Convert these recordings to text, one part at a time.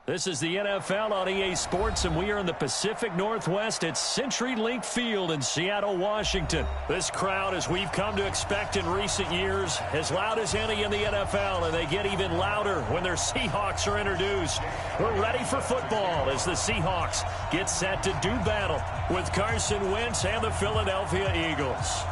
This is the NFL on EA Sports, and we are in the Pacific Northwest at CenturyLink Field in Seattle, Washington. This crowd, as we've come to expect in recent years, as loud as any in the NFL, and they get even louder when their Seahawks are introduced. We're ready for football as the Seahawks get set to do battle with Carson Wentz and the Philadelphia Eagles.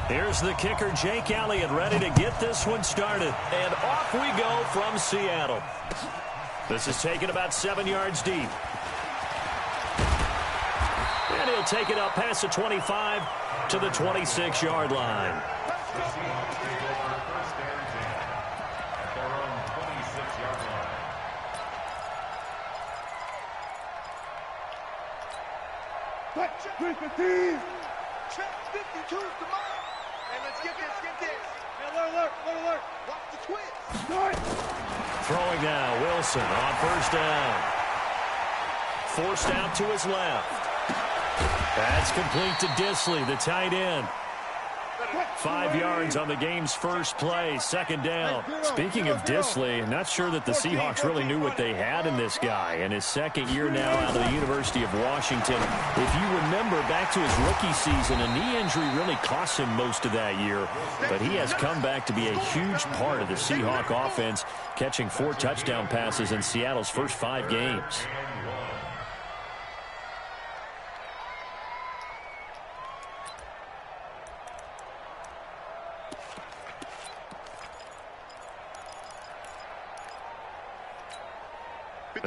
Here's the kicker, Jake Elliott, ready to get this one started. And off we go from Seattle. This is taken about 7 yards deep. And he'll take it up past the 25 to the 26-yard line. Check 52, come on. Hey, let's get this. Hey, alert. Watch the twist. Start. Throwing now, Wilson on first down. Forced out to his left. That's complete to Disley, the tight end. 5 yards on the game's first play, second down. Speaking of Disley, not sure that the Seahawks really knew what they had in this guy. In his second year now out of the University of Washington. If you remember back to his rookie season, a knee injury really cost him most of that year. But he has come back to be a huge part of the Seahawk offense, catching 4 touchdown passes in Seattle's first 5 games.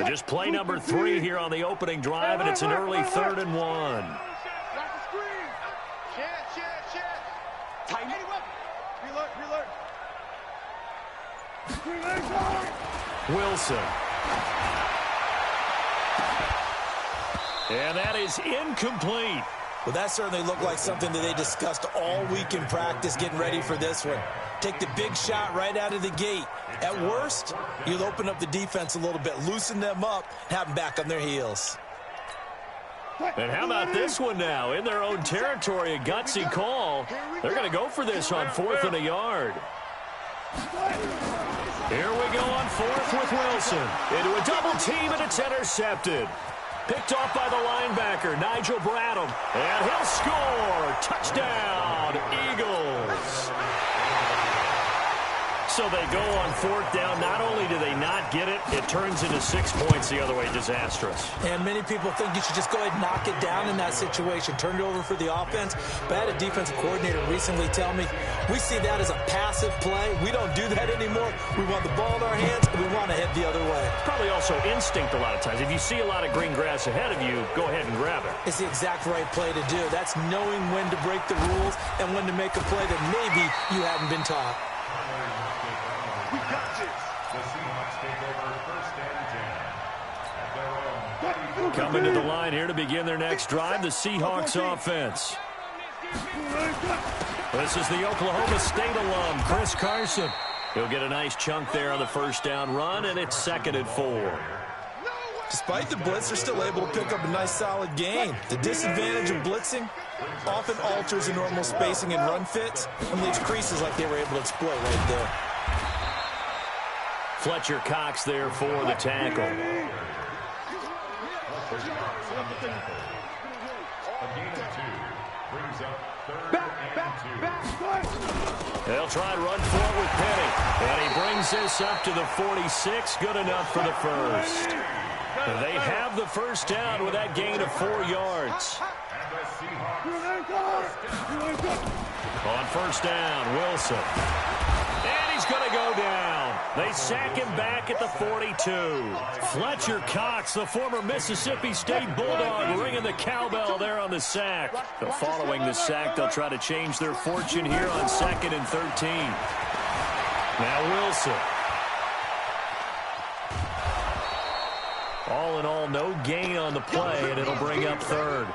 Just play number 3 here on the opening drive, and it's an early 3rd and 1. Wilson. And that is incomplete. Well, that certainly looked like something that they discussed all week in practice getting ready for this one. Take the big shot right out of the gate. At worst, you'll open up the defense a little bit, loosen them up, have them back on their heels. And how about this one now? In their own territory, a gutsy call. They're going to go for this on 4th and a yard. Here we go on 4th with Wilson. Into a double team, and it's intercepted. Picked off by the linebacker, Nigel Bradham. And he'll score. Touchdown, Eagles. So they go on 4th down. Not only do they not get it, it turns into 6 points the other way. Disastrous. And many people think you should just go ahead and knock it down in that situation. Turn it over for the offense. But I had a defensive coordinator recently tell me, we see that as a passive play. We don't do that anymore. We want the ball in our hands, and we want to head the other way. Probably also instinct a lot of times. If you see a lot of green grass ahead of you, go ahead and grab it. It's the exact right play to do. That's knowing when to break the rules and when to make a play that maybe you haven't been taught. We got this. The Seahawks take over 1st and 10. Coming to the line here to begin their next drive, the Seahawks offense. This is the Oklahoma State alum, Chris Carson. He'll get a nice chunk there on the first down run, and it's 2nd and 4. Despite the blitz, they're still able to pick up a nice solid gain. The disadvantage of blitzing often alters the normal spacing and run fits and leaves creases like they were able to exploit right there. Fletcher Cox there for the tackle. They'll try and run forward with Penny. And he brings this up to the 46. Good enough for the first. And they have the first down with that gain of 4 yards. On first down, Wilson. And he's going to go down. They sack him back at the 42. Fletcher Cox, the former Mississippi State Bulldog, ringing the cowbell there on the sack. Following the sack, they'll try to change their fortune here on 2nd and 13. Now Wilson. All in all, no gain on the play, and it'll bring up 3rd.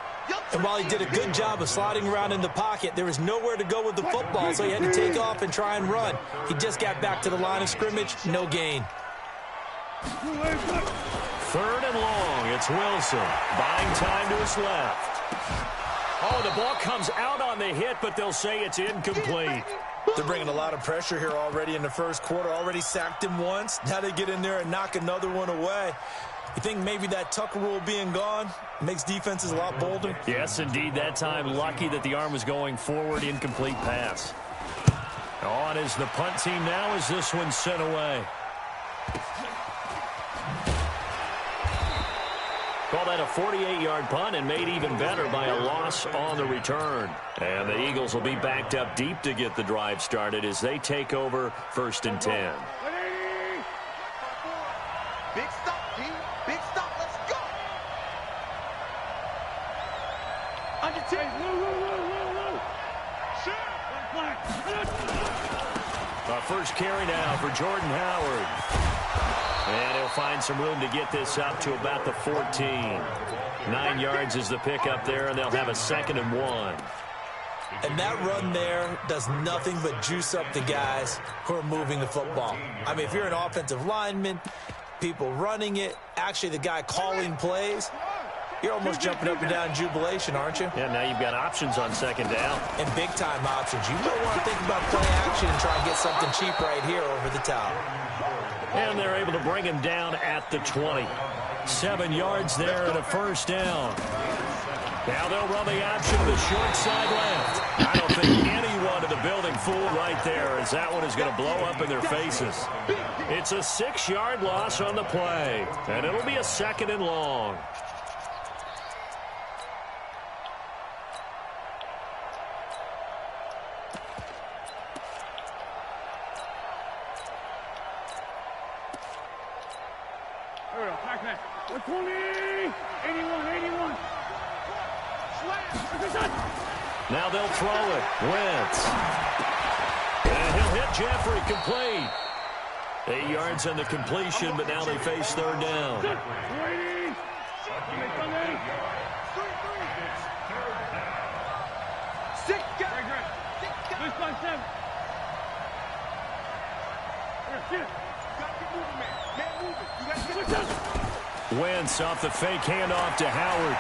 And while he did a good job of sliding around in the pocket, there was nowhere to go with the football, so he had to take off and try and run. He just got back to the line of scrimmage, no gain. 3rd and long, it's Wilson. Buying time to his left. Oh, the ball comes out on the hit, but they'll say it's incomplete. They're bringing a lot of pressure here already in the first quarter. Already sacked him once. Now they get in there and knock another one away. You think maybe that Tucker rule being gone makes defenses a lot bolder? Yes, indeed. That time, lucky that the arm was going forward. Incomplete pass. On is the punt team now as this one's sent away. Call that a 48-yard punt and made even better by a loss on the return. And the Eagles will be backed up deep to get the drive started as they take over 1st and 10. Big stop, D. Big stop. Let's go. On your team. Our first carry now for Jordan Howard. And he'll find some room to get this up to about the 14. 9 yards is the pickup there, and they'll have a 2nd and 1. And that run there does nothing but juice up the guys who are moving the football. I mean, if you're an offensive lineman, people running it, actually the guy calling plays, you're almost jumping up and down in jubilation, aren't you? Yeah, now you've got options on 2nd down. And big-time options. You don't want to think about play action and try and get something cheap right here over the top. And they're able to bring him down at the 20. 7 yards there and a 1st down. Now they'll run the option to the short side left. I don't think anyone in the building fooled right there, as that one is going to blow up in their faces. It's a 6-yard loss on the play, and it'll be a 2nd and long. Now they'll throw it. Wentz. And he'll hit Jeffrey complete. 8 yards on the completion, but now they face 3rd down. Wentz off the fake handoff to Howard.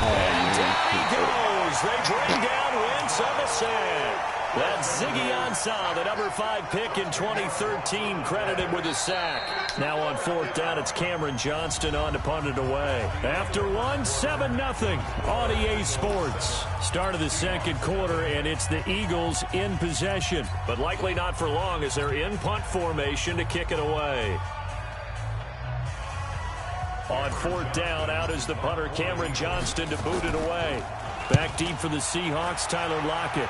And down he goes. They bring down Wentz on the sack. That's Ziggy Ansah, the number 5 pick in 2013, credited with a sack. Now on 4th down, it's Cameron Johnston on to punt it away. After one, 7-0 on EA Sports. Start of the 2nd quarter, and it's the Eagles in possession. But likely not for long as they're in punt formation to kick it away. On 4th down, out is the punter, Cameron Johnston, to boot it away. Back deep for the Seahawks, Tyler Lockett.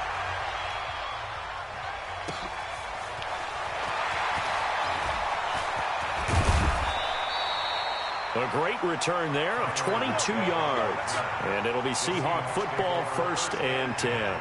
A great return there of 22 yards. And it'll be Seahawk football, 1st and 10.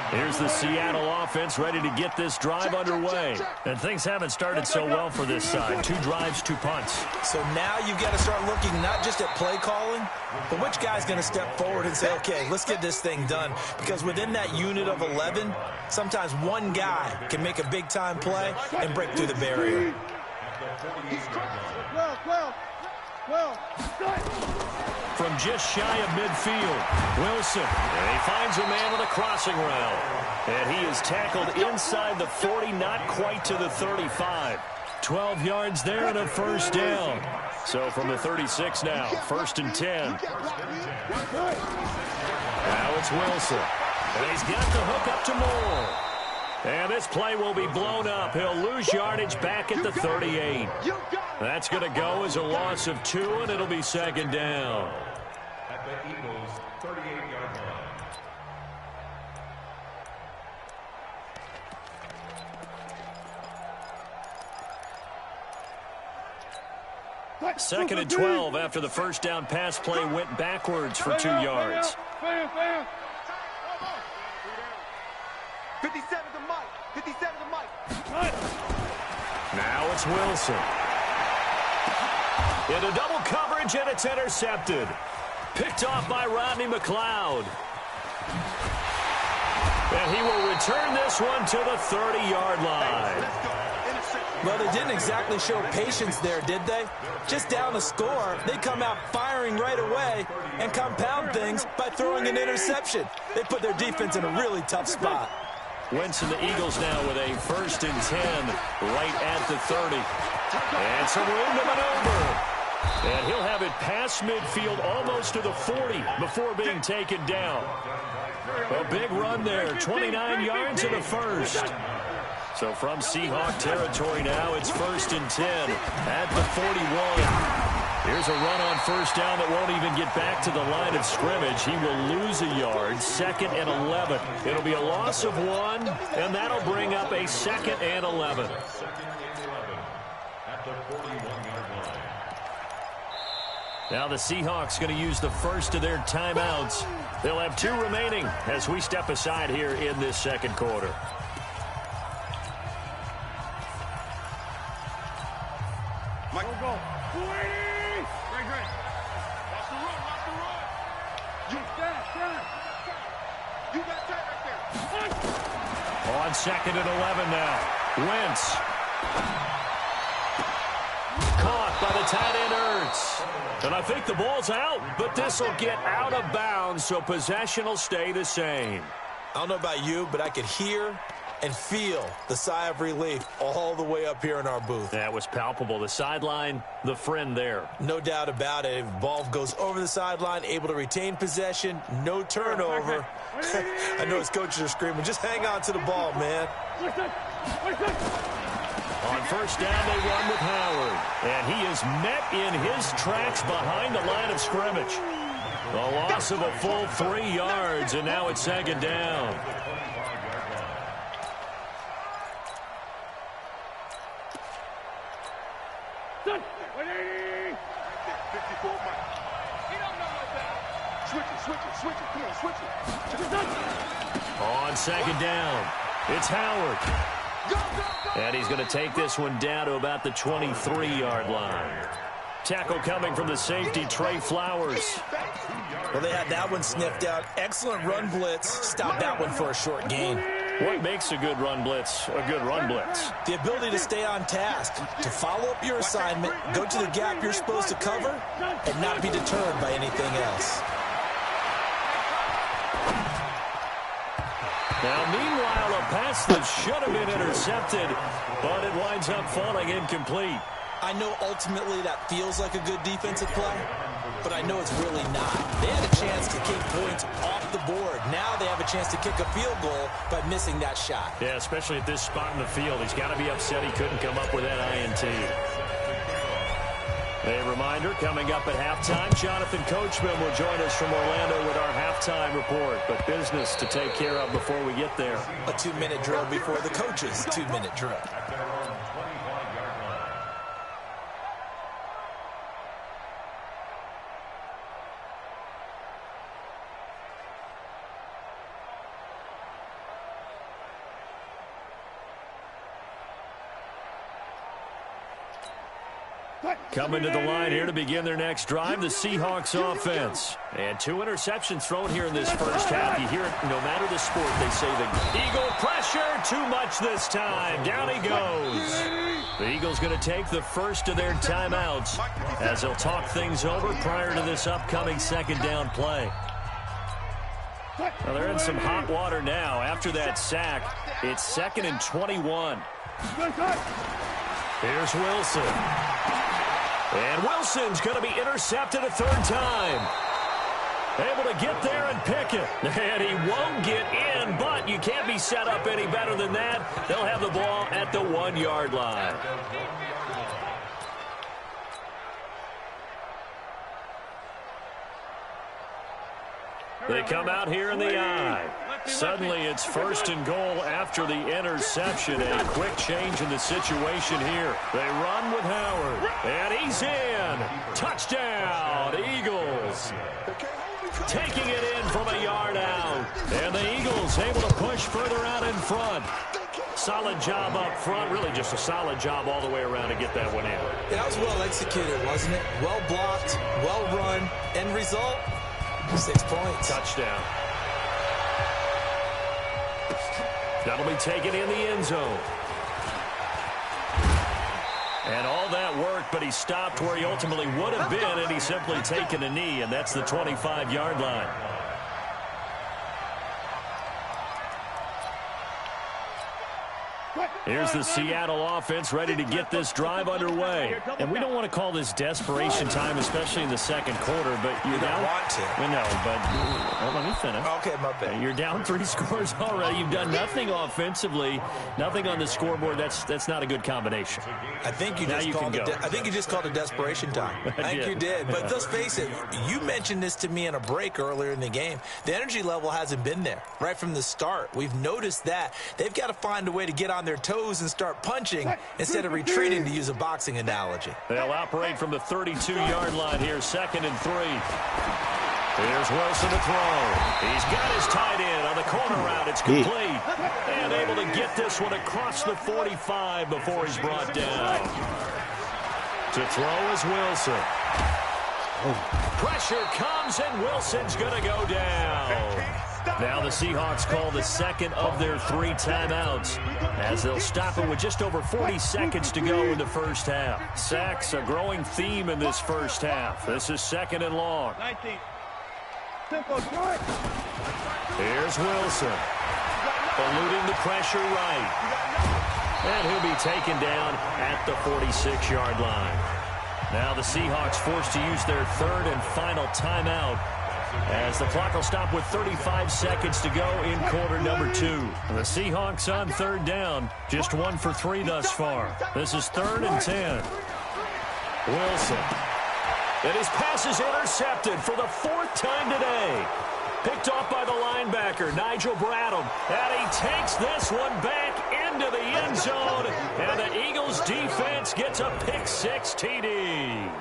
Here's the Seattle offense ready to get this drive underway. And things haven't started so well for this side. 2 drives, 2 punts. So now you've got to start looking not just at play calling, but which guy's going to step forward and say, okay, let's get this thing done. Because within that unit of 11, sometimes one guy can make a big-time play and break through the barrier. From just shy of midfield, Wilson. And he finds a man with a crossing route. And he is tackled inside the 40, not quite to the 35. 12 yards there and a 1st down. So from the 36 now, 1st and 10. Now it's Wilson. And he's got the hook up to Moore. And this play will be blown up. He'll lose yardage back at the 38. That's going to go as a loss of 2, and it'll be 2nd down. At the Eagles' 38-yard line. 2nd and 12 after the 1st down pass play went backwards for 2 yards. 57 to Mike. 57 to Mike. Now it's Wilson. Into double coverage, and it's intercepted. Picked off by Rodney McLeod. And he will return this one to the 30-yard line. Well, they didn't exactly show patience there, did they? Just down a score, they come out firing right away and compound things by throwing an interception. They put their defense in a really tough spot. Wentz and the Eagles now with a 1st and 10 right at the 30. And some room to maneuver. And he'll have it past midfield almost to the 40 before being taken down. A big run there, 29 yards and a first. So from Seahawk territory now, it's 1st and 10 at the 41. Here's a run on 1st down that won't even get back to the line of scrimmage. He will lose a yard, 2nd and 11. It'll be a loss of 1, and that'll bring up a 2nd and 11. Now the Seahawks going to use the first of their timeouts. They'll have 2 remaining as we step aside here in this 2nd quarter. Mike, go. 280! Great. Watch the run. You stand. You got tight right there. On 2nd and 11 now. Wentz. Caught by the tight end Ertz. And I think the ball's out, but this will get out of bounds, so possession will stay the same. I don't know about you, but I could hear and feel the sigh of relief all the way up here in our booth. That was palpable. The sideline, the friend there. No doubt about it. If the ball goes over the sideline, able to retain possession, no turnover. I know his coaches are screaming, just hang on to the ball, man. On 1st down, they run with Howard. And he is met in his tracks behind the line of scrimmage. A loss of a full 3 yards, and now it's 2nd down. Switch it. Come on, switch it. On 2nd down, it's Howard. And he's going to take this one down to about the 23-yard line. Tackle coming from the safety, Trey Flowers. Well, they had that one sniffed out. Excellent run blitz. Stop that one for a short gain. What makes a good run blitz a good run blitz? The ability to stay on task, to follow up your assignment, go to the gap you're supposed to cover, and not be deterred by anything else. Now, meanwhile, a pass that should have been intercepted, but it winds up falling incomplete. I know ultimately that feels like a good defensive play, but I know it's really not. They had a chance to kick points off the board. Now they have a chance to kick a field goal by missing that shot. Yeah, especially at this spot in the field. He's got to be upset he couldn't come up with that INT. A reminder, coming up at halftime, Jonathan Coachman will join us from Orlando with our halftime report. But business to take care of before we get there. A 2-minute drill before the coach's 2-minute drill. Coming to the line here to begin their next drive, the Seahawks offense. And 2 interceptions thrown here in this first half. You hear it no matter the sport, they say the Eagle pressure, too much this time. Down he goes. The Eagles going to take the first of their timeouts as they'll talk things over prior to this upcoming 2nd down play. Well, they're in some hot water now. After that sack, it's 2nd and 21. Here's Wilson. And Wilson's going to be intercepted a 3rd time. Able to get there and pick it. And he won't get in, but you can't be set up any better than that. They'll have the ball at the 1-yard line. They come out here in the I. Suddenly it's 1st and goal after the interception. A quick change in the situation here. They run with Howard. And he's in. Touchdown, Eagles. Taking it in from a yard out. And the Eagles able to push further out in front. Solid job up front. Really just a solid job all the way around to get that one in. That was well executed, wasn't it? Well blocked, well run. End result? 6 points. Touchdown. That'll be taken in the end zone. And all that work, but he stopped where he ultimately would have been, and he's simply taken a knee, and that's the 25-yard line. Here's the Seattle offense ready to get this drive underway. And we don't want to call this desperation time, especially in the second quarter, but you're down. Want to. We know, but let me finish. Okay, my bad. You're down 3 scores already. You've done nothing offensively, nothing on the scoreboard. That's not a good combination. I think you just called it desperation time. I think you did. But let's face it, you mentioned this to me in a break earlier in the game. The energy level hasn't been there right from the start. We've noticed that. They've got to find a way to get on their toes and start punching instead of retreating, to use a boxing analogy. They'll operate from the 32-yard line here, 2nd and 3. Here's Wilson to throw. He's got his tight end on the corner route. It's complete. And able to get this one across the 45 before he's brought down. To throw is Wilson. Pressure comes, and Wilson's going to go down. Now the Seahawks call the second of their 3 timeouts as they'll stop it with just over 40 seconds to go in the first half. Sacks, a growing theme in this first half. This is 2nd and long. Here's Wilson. Eluding the pressure right. And he'll be taken down at the 46-yard line. Now the Seahawks forced to use their 3rd and final timeout, as the clock will stop with 35 seconds to go in quarter number 2. The Seahawks on 3rd down, just 1 for 3 thus far. This is 3rd and 10. Wilson. And his pass is intercepted for the 4th time today. Picked off by the linebacker, Nigel Bradham. And he takes this one back into the end zone. And the Eagles defense gets a pick-6 TD.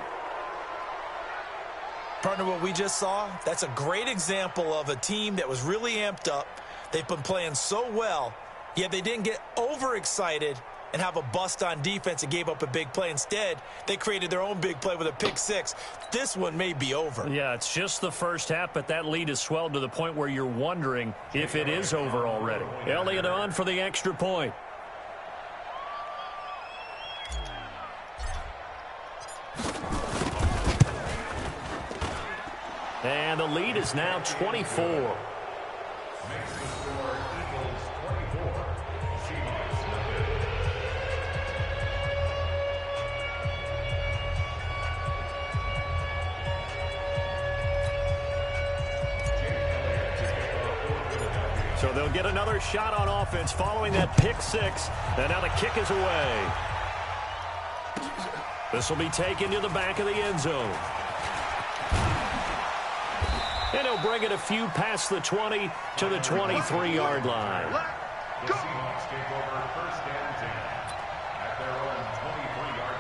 Partner, what we just saw, that's a great example of a team that was really amped up. They've been playing so well, yet they didn't get overexcited and have a bust on defense and gave up a big play. Instead, they created their own big play with a pick-6. This one may be over. Yeah, it's just the first half, but that lead has swelled to the point where you're wondering if it is over already. Elliott on for the extra point. And the lead is now 24. So they'll get another shot on offense following that pick-6. And now the kick is away. This will be taken to the back of the end zone. And he'll bring it a few past the 20 to the 23-yard line. The Seahawks take over 1st and 10 at their own 23-yard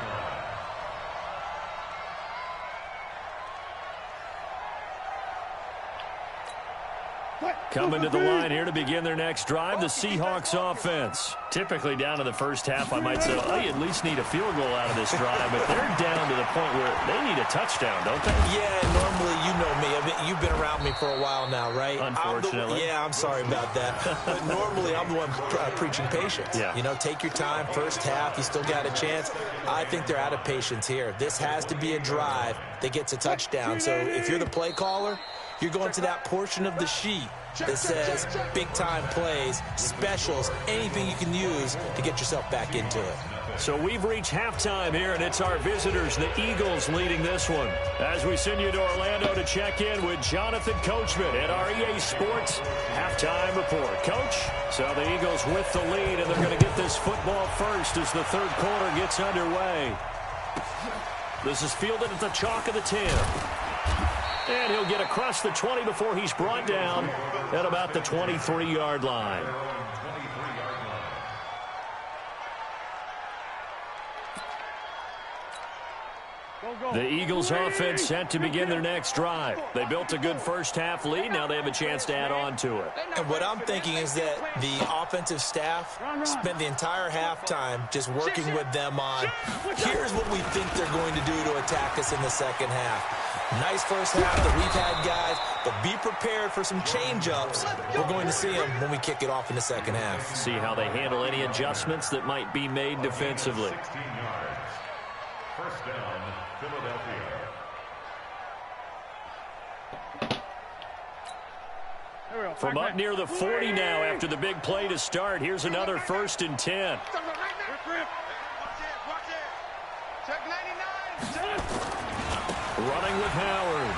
line. Coming to the line here to begin their next drive, the Seahawks offense. Typically down to the first half, I might say, oh, you at least need a field goal out of this drive, but they're down to the point where they need a touchdown, don't they? Yeah, normally, you know me. You've been around me for a while now, right? Unfortunately. I'm sorry about that. But normally, I'm the one preaching patience. Yeah. You know, take your time. First half, you still got a chance. I think they're out of patience here. This has to be a drive that gets a touchdown. So if you're the play caller, you're going to that portion of the sheet that says big-time plays, specials, anything you can use to get yourself back into it. So we've reached halftime here, and it's our visitors, the Eagles, leading this one. As we send you to Orlando to check in with Jonathan Coachman at our EA Sports Halftime Report. Coach, so the Eagles with the lead, and they're going to get this football first as the 3rd quarter gets underway. This is fielded at the chalk of the 10. And he'll get across the 20 before he's brought down at about the 23-yard line. The Eagles offense set to begin their next drive. They built a good first half lead. Now they have a chance to add on to it. And what I'm thinking is that the offensive staff spent the entire halftime just working with them on, here's what we think they're going to do to attack us in the second half. Nice first half that we've had, guys, but be prepared for some change-ups. We're going to see them when we kick it off in the second half. See how they handle any adjustments that might be made defensively. From up near the 40 now after the big play to start. Here's another 1st and 10. Check 99. Running with Howard.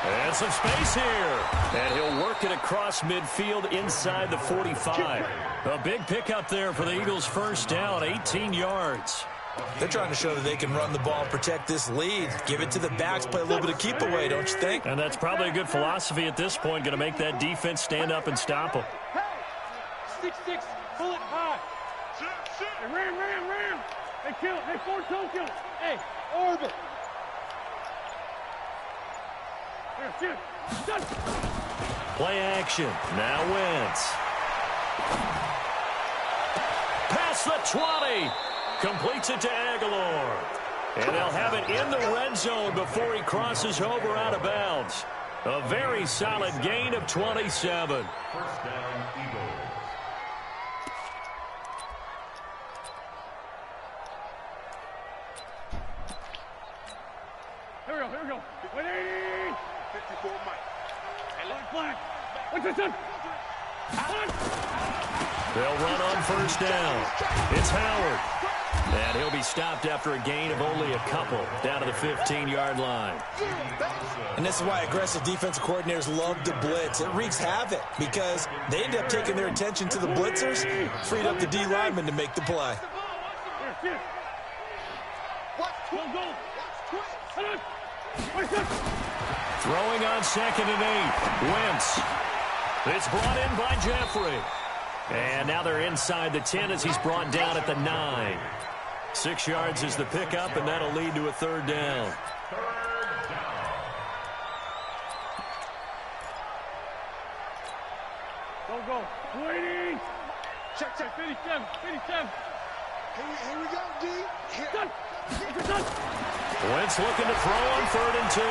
And some space here. And he'll work it across midfield inside the 45. A big pickup there for the Eagles' 1st down, 18 yards. They're trying to show that they can run the ball and protect this lead. Give it to the backs, play a little bit of keep away, don't you think? And that's probably a good philosophy at this point. Going to make that defense stand up and stop them. Hey, 6-6, pull it high. Hey, ram. Hey, kill it. Hey, forward kill. Hey, orbit. Here, done. Play action. Now Wentz. Past the 20. Completes it to Aguilar. And they'll have it in the red zone before he crosses over out of bounds. A very solid gain of 27. 1st down, Eagles. Here we go. 54 Mike. Hey, look, flag. What's this? They'll run on 1st down. It's Howard. And he'll be stopped after a gain of only a couple down to the 15-yard line. And this is why aggressive defensive coordinators love to blitz. It wreaks havoc because they end up taking their attention to the blitzers, freed up the D lineman to make the play. Throwing on 2nd and 8. Wentz. It's brought in by Jeffrey. And now they're inside the 10 as he's brought down at the 9. 6 yards is the pickup, and that'll lead to a 3rd down. Go. Waiting. Check. 57. Here we go, D. Done. Wentz looking to throw on 3rd and 2.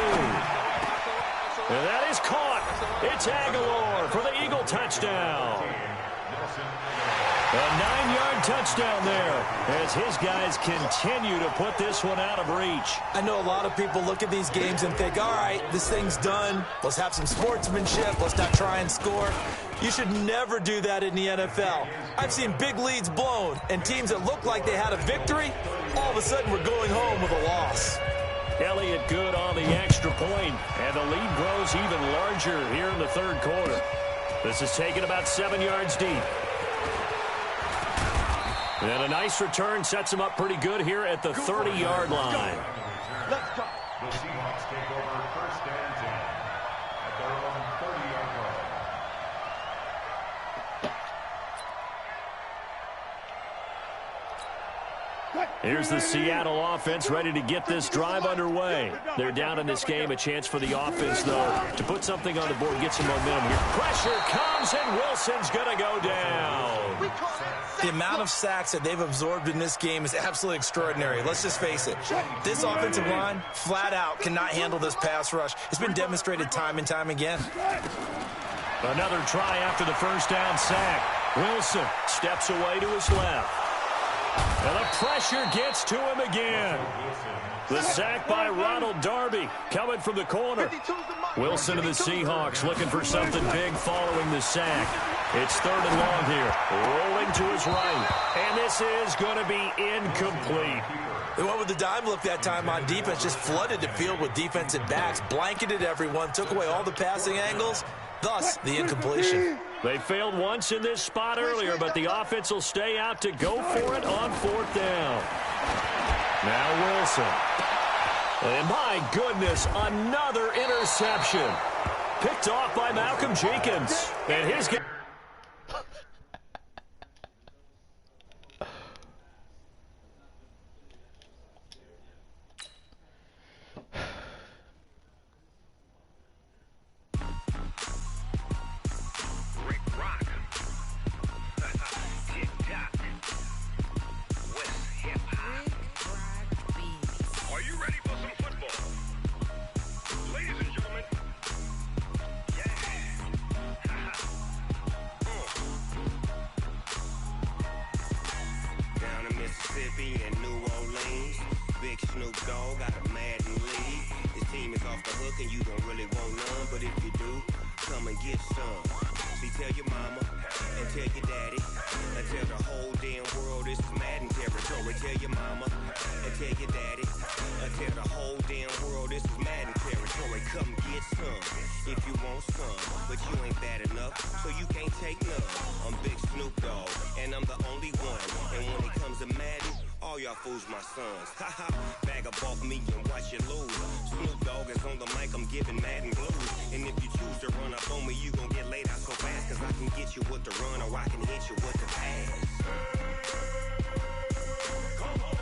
And that is caught. It's Aguilar for the Eagle touchdown. A 9-yard touchdown there as his guys continue to put this one out of reach. I know a lot of people look at these games and think, all right, this thing's done. Let's have some sportsmanship. Let's not try and score. You should never do that in the NFL. I've seen big leads blown and teams that look like they had a victory, all of a sudden we're going home with a loss. Elliott good on the extra point, and the lead grows even larger here in the 3rd quarter. This is taken about 7 yards deep. And a nice return sets him up pretty good here at the 30-yard line. Let's go. The Seahawks take over 1st and 10 at their own 30-yard line. Here's the Seattle offense ready to get this drive underway. They're down in this game. A chance for the offense, though, to put something on the board, get some momentum here. Pressure comes, and Wilson's going to go down. The amount of sacks that they've absorbed in this game is absolutely extraordinary. Let's just face it. This offensive line, flat out, cannot handle this pass rush. It's been demonstrated time and time again. Another try after the 1st down sack. Wilson steps away to his left. And the pressure gets to him again. The sack by Ronald Darby coming from the corner. Wilson and the Seahawks looking for something big following the sack. It's 3rd and long here. Rolling to his right. And this is going to be incomplete. They went with the dime look that time on defense, just flooded the field with defensive backs, blanketed everyone, took away all the passing angles, thus the incompletion. They failed once in this spot earlier, but the offense will stay out to go for it on 4th down. Now Wilson. And my goodness, another interception. Picked off by Malcolm Jenkins. And his game. get some. See, tell your mama and tell your daddy and tell the whole damn world this is Madden territory. Tell your mama and tell your daddy and tell the whole damn world this is Madden territory. Come get some if you want some, but you ain't bad enough, so you can't take none. I'm Big Snoop Dogg, and I'm the only one. And when it comes to Madden, all y'all fools my sons. Haha, bag up off me and watch you lose. Snoop Dogg is on the mic, I'm giving Madden blues. And if you choose to run up on me, you gon' get laid out so fast, cause I can get you with the run or I can hit you with the pass. Come on.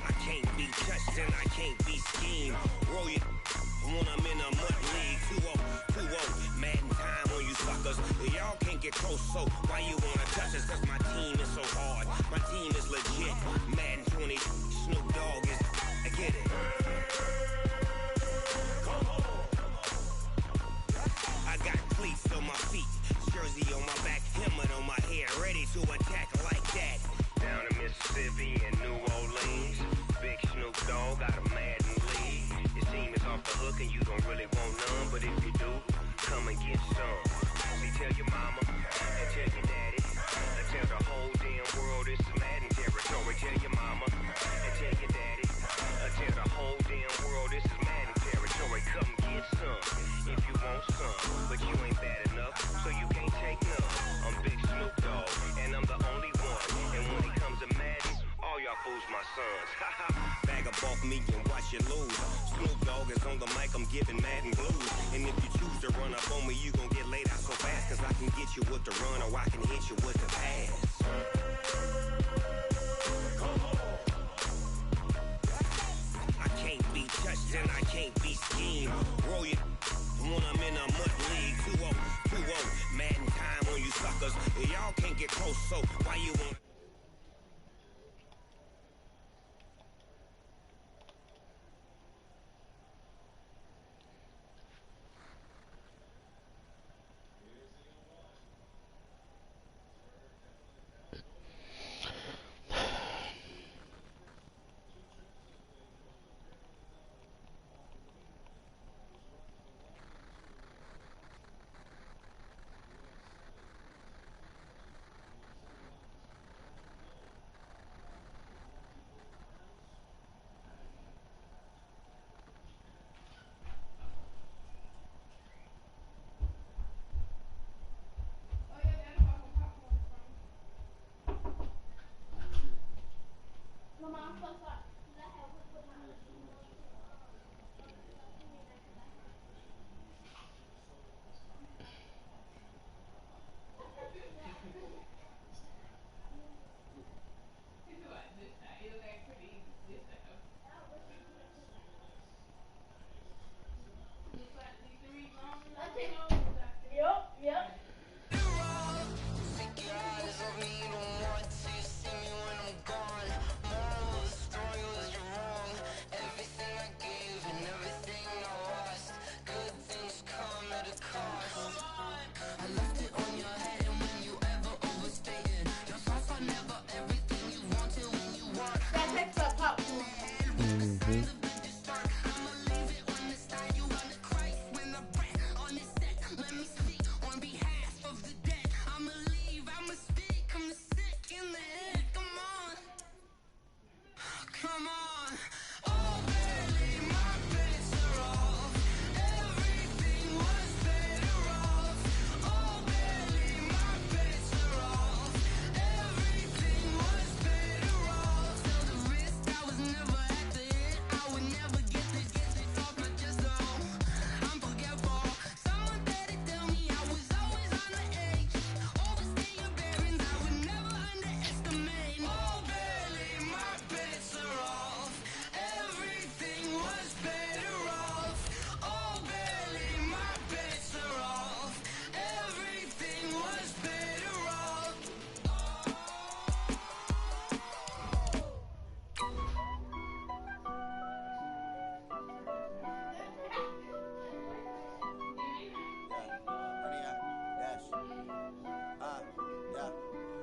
I can't be touched and I can't be schemed. Roll you when I'm in a mud league. 2-0, 2-0, Madden time on you suckers. Y'all can't get close, so why you wanna touch us? Cause my team is so hard, my team is legit. Madden 20, Snoop Dogg is, I get it. Come on. I got cleats on my feet, jersey on my back, helmet on my head, ready to attack like that. Down in Mississippi and New Orleans, Big Snoop Dogg got a Madden league. Your team is off the hook and you don't really want none, but if you do, come and get some. See, tell your mama and tell your daddy and tell the whole damn world this is Madden territory. Tell your mama and tell your daddy and tell the whole damn world this is Madden territory. Come get some if you want some, but you ain't bad enough, so you can't take none. I'm Big Snoop Dogg, and I'm the only one. And when it comes to Madden, all y'all fools my sons. Haha, bag up off me and watch you lose. Snoop Dogg is on the mic, I'm giving Madden blues. And if you choose to run up on me, you gon' get laid out so fast, cause I can get you with the run or I can hit you with the pass. Come on. I can't be touched and I can't be schemed. Roll you when I'm in a mud league. 2-0, 2-0, Madden time on you suckers. Y'all can't get close, so why you want...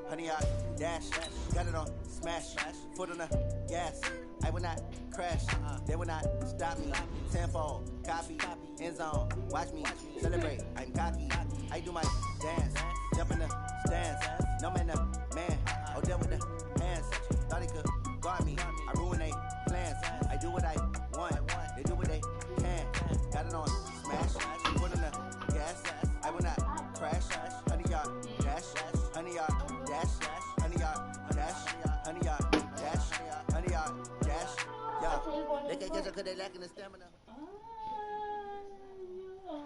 Honey, I dash, got it on smash, foot on the gas, I will not crash. They will not stop me. Tenfold, copy, end zone. Watch me celebrate. I'm cocky. I do my dance. Jump in the stands. No man, man. Oh, deal with the hands. Thought he could guard me. I ruin they plans. I do what I want. They do what they can. Got it on smash. Put in the gas. I will not crash. 100-yard dash. 100-yard dash. 100-yard dash. 100-yard dash. 100-yard dash. Yo, they can't catch up because they lacking the stamina.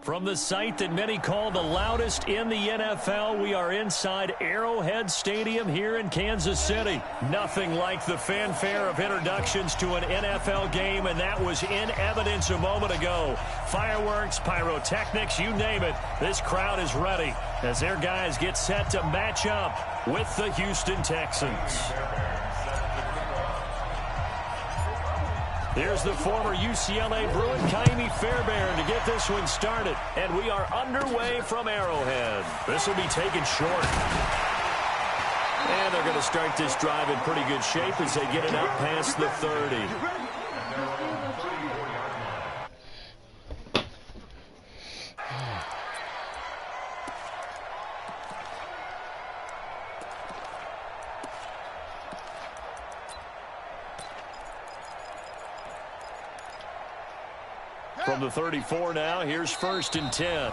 From the site that many call the loudest in the NFL, we are inside Arrowhead Stadium here in Kansas City. Nothing like the fanfare of introductions to an NFL game, and that was in evidence a moment ago. Fireworks, pyrotechnics, you name it. This crowd is ready as their guys get set to match up with the Houston Texans. Here's the former UCLA Bruin, Kaimi Fairbairn, to get this one started. And we are underway from Arrowhead. This will be taken short. And they're going to start this drive in pretty good shape as they get it out past the 30. From the 34 now, here's 1st and 10.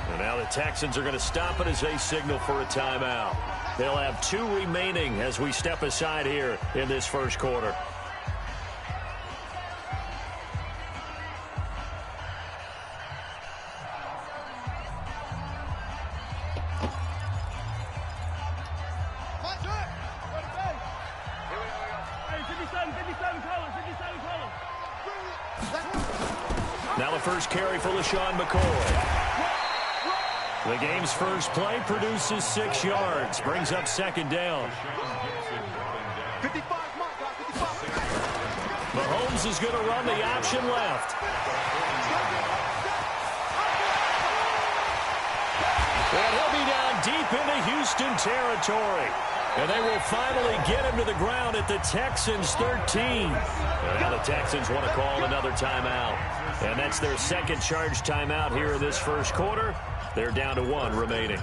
And now the Texans are going to stop it as they signal for a timeout. They'll have 2 remaining as we step aside here in this first quarter. Now the first carry for LaShawn McCoy. The game's first play produces 6 yards. Brings up 2nd down. Mahomes is going to run the option left. And he'll be down deep into Houston territory. And they will finally get him to the ground at the Texans' 13. And now the Texans want to call another timeout. And that's their second charge timeout here in this first quarter. They're down to 1 remaining.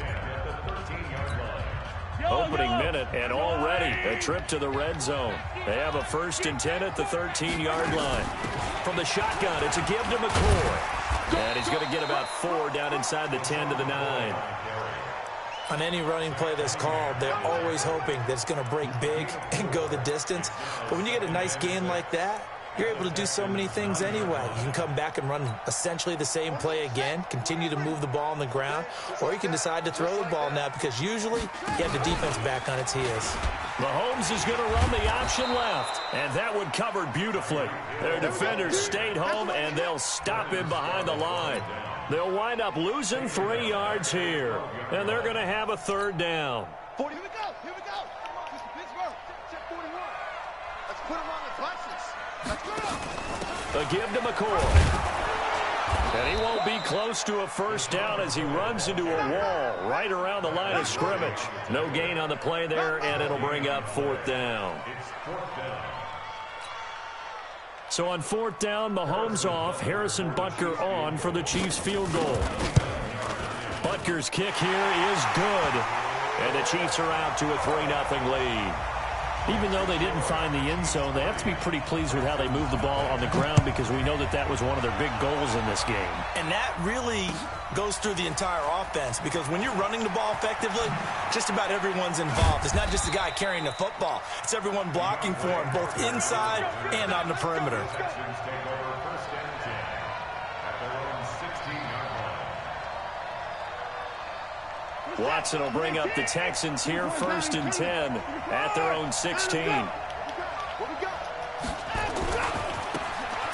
Opening minute, and already a trip to the red zone. They have a 1st and 10 at the 13-yard line. From the shotgun, it's a give to McCoy. And he's going to get about 4 down inside the 10 to the 9. On any running play that's called, they're always hoping that it's going to break big and go the distance. But when you get a nice gain like that, you're able to do so many things anyway. You can come back and run essentially the same play again, continue to move the ball on the ground, or you can decide to throw the ball now because usually you have the defense back on its heels. Mahomes is going to run the option left, and that one covered beautifully. Their defenders stayed home, and they'll stop him behind the line. They'll wind up losing 3 yards here, and they're going to have a 3rd down. 40, here we go, here we go. Mr. Pittsburgh, check 41. Let's put him on the clutches. Let's go. A give to McCoy. And he won't be close to a 1st down as he runs into a wall right around the line of scrimmage. No gain on the play there, and it'll bring up 4th down. So on 4th down, Mahomes off, Harrison Butker on for the Chiefs field goal. Butker's kick here is good, and the Chiefs are out to a 3-0 lead. Even though they didn't find the end zone, they have to be pretty pleased with how they moved the ball on the ground because we know that that was one of their big goals in this game. And that really goes through the entire offense because when you're running the ball effectively, just about everyone's involved. It's not just the guy carrying the football. It's everyone blocking for him, both inside and on the perimeter. Watson will bring up the Texans here, 1st and 10 at their own 16.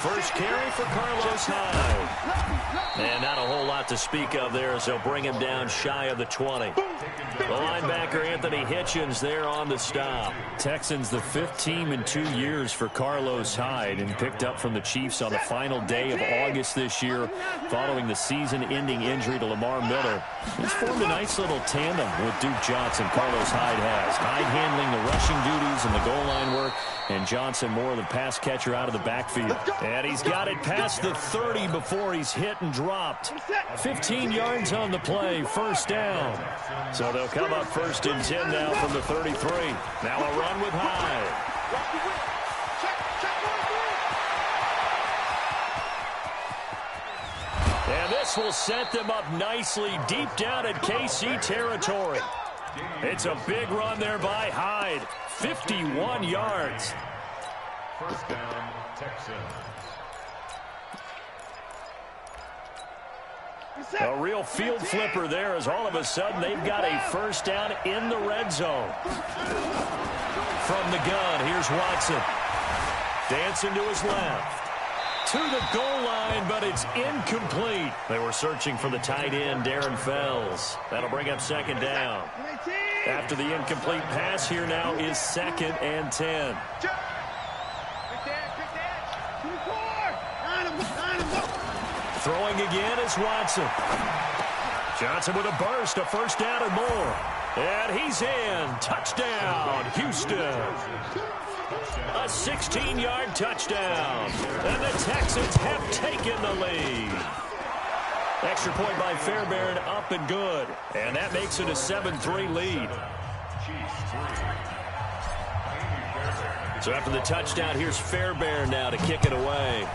first carry for Carlos Hyde. And not a whole lot to speak of there as they'll bring him down shy of the 20. The linebacker Anthony Hitchens there on the stop. Texans the 5th team in 2 years for Carlos Hyde, and picked up from the Chiefs on the final day of August this year following the season-ending injury to Lamar Miller. He's formed a nice little tandem with Duke Johnson. Carlos Hyde has. Hyde handling the rushing duties and the goal line work, and Johnson more of the pass catcher out of the backfield. And he's got it past the 30 before he's hit and dropped. 15 yards on the play, first down. So they'll come up 1st and 10 now from the 33. Now a run with Hyde. And this will set them up nicely deep down in KC territory. It's a big run there by Hyde. 51 yards. First down, Texans. A real field flipper there as all of a sudden they've got a first down in the red zone. From the gun, here's Watson. Dancing to his left. To the goal line, but it's incomplete. They were searching for the tight end, Darren Fells. That'll bring up 2nd down. After the incomplete pass, here now is 2nd and 10. Throwing again is Watson. Johnson with a burst, a first down and more. And he's in. Touchdown, Houston. A 16-yard touchdown. And the Texans have taken the lead. Extra point by Fairbairn, up and good. And that makes it a 7-3 lead. So after the touchdown, here's Fairbairn now to kick it away.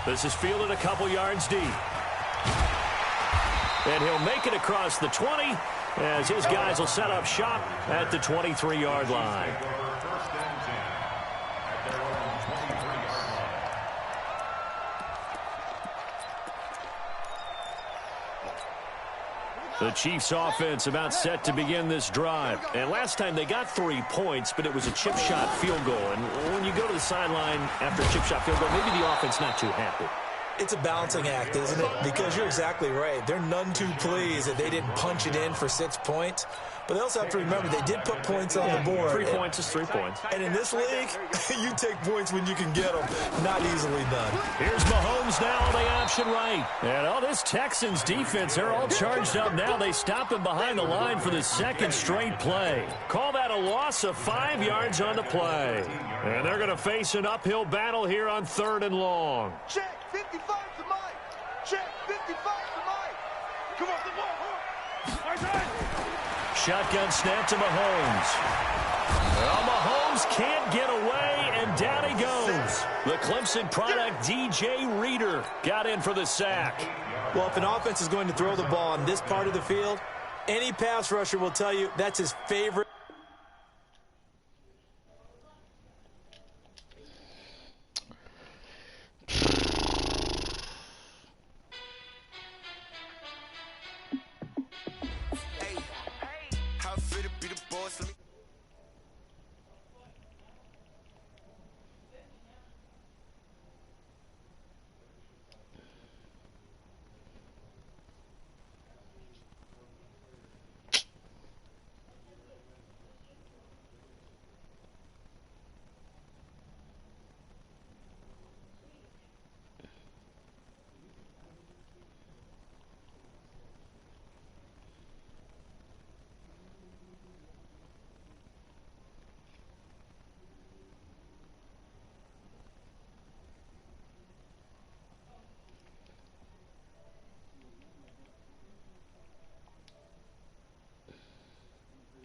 This is fielded a couple yards deep. And he'll make it across the 20 as his guys will set up shop at the 23-yard line. The Chiefs offense about set to begin this drive. And last time they got 3 points, but it was a chip shot field goal. And when you go to the sideline after a chip shot field goal, maybe the offense not too happy. It's a balancing act, isn't it? Because you're exactly right. They're none too pleased that they didn't punch it in for 6 points. But they also have to remember they did put points on the board. 3 points is 3 points. And in this league, you take points when you can get them. Not easily done. Here's Mahomes now on the option right. And all this Texans defense, they're all charged up now. They stop him behind the line for the 2nd straight play. Call that a loss of 5 yards on the play. And they're going to face an uphill battle here on 3rd and long. Check, 55 to Mike. Check, 55 to Mike. Come on, come on. Shotgun snap to Mahomes. Well, Mahomes can't get away, and down he goes. The Clemson product, DJ Reader, got in for the sack. Well, if an offense is going to throw the ball on this part of the field, any pass rusher will tell you that's his favorite.